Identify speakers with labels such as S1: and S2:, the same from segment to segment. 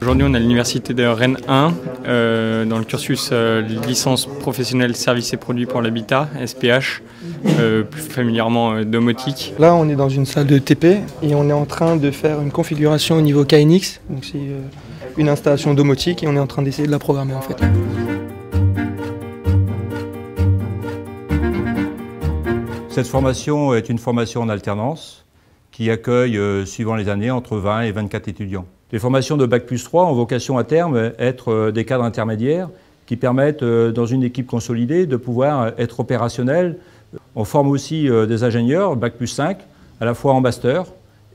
S1: Aujourd'hui, on est à l'université de Rennes 1, dans le cursus licence professionnelle services et produits pour l'habitat, SPH, plus familièrement domotique.
S2: Là, on est dans une salle de TP et on est en train de faire une configuration au niveau KNX. Donc c'est une installation domotique et on est en train d'essayer de la programmer en fait.
S3: Cette formation est une formation en alternance qui accueille, suivant les années, entre 20 et 24 étudiants. Les formations de Bac+3 ont vocation à terme à être des cadres intermédiaires qui permettent, dans une équipe consolidée, de pouvoir être opérationnels. On forme aussi des ingénieurs, Bac+5, à la fois en master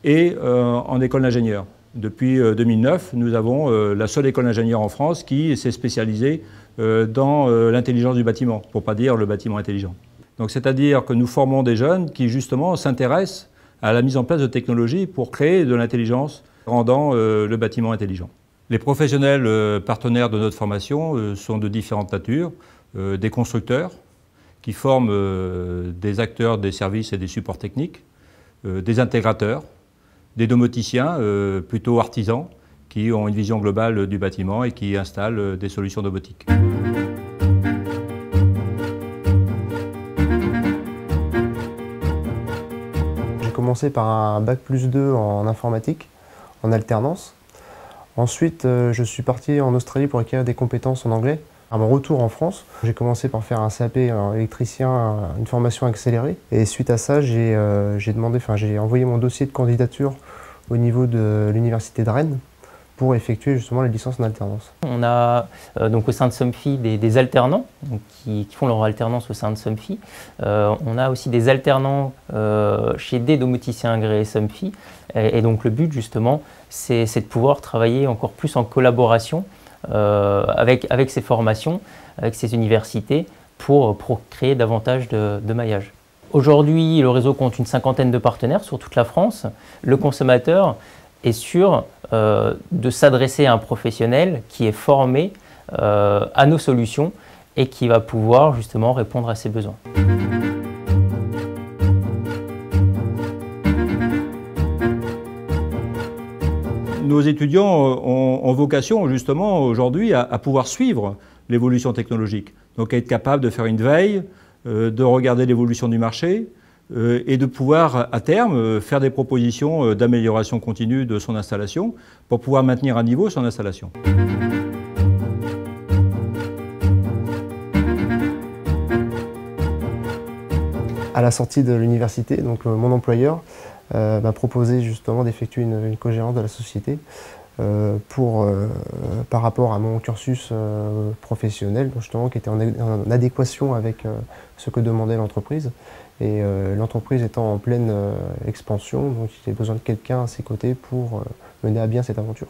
S3: et en école d'ingénieur. Depuis 2009, nous avons la seule école d'ingénieur en France qui s'est spécialisée dans l'intelligence du bâtiment, pour ne pas dire le bâtiment intelligent. Donc, c'est-à-dire que nous formons des jeunes qui, justement, s'intéressent à la mise en place de technologies pour créer de l'intelligence, rendant le bâtiment intelligent. Les professionnels partenaires de notre formation sont de différentes natures. Des constructeurs qui forment des acteurs des services et des supports techniques, des intégrateurs, des domoticiens plutôt artisans qui ont une vision globale du bâtiment et qui installent des solutions domotiques.
S4: J'ai commencé par un Bac+2 en informatique, en alternance. Ensuite, je suis parti en Australie pour acquérir des compétences en anglais. À mon retour en France, j'ai commencé par faire un CAP électricien, une formation accélérée. Et suite à ça, j'ai envoyé mon dossier de candidature au niveau de l'université de Rennes pour effectuer justement la licence en alternance.
S5: On a donc au sein de Somfy des alternants donc, qui font leur alternance au sein de Somfy. On a aussi des alternants chez des domoticiens agréés Somfy. Et donc le but justement, c'est de pouvoir travailler encore plus en collaboration avec ces formations, avec ces universités pour créer davantage de maillage. Aujourd'hui, le réseau compte une cinquantaine de partenaires sur toute la France. Le consommateur est sûr de s'adresser à un professionnel qui est formé à nos solutions et qui va pouvoir justement répondre à ses besoins.
S3: Nos étudiants ont vocation justement aujourd'hui à pouvoir suivre l'évolution technologique, donc à être capable de faire une veille, de regarder l'évolution du marché et de pouvoir à terme faire des propositions d'amélioration continue de son installation pour pouvoir maintenir à niveau son installation.
S4: À la sortie de l'université, donc mon employeur m'a proposé justement d'effectuer une cogérance de la société par rapport à mon cursus professionnel, justement, qui était en adéquation avec ce que demandait l'entreprise. Et l'entreprise étant en pleine expansion, donc il avait besoin de quelqu'un à ses côtés pour mener à bien cette aventure.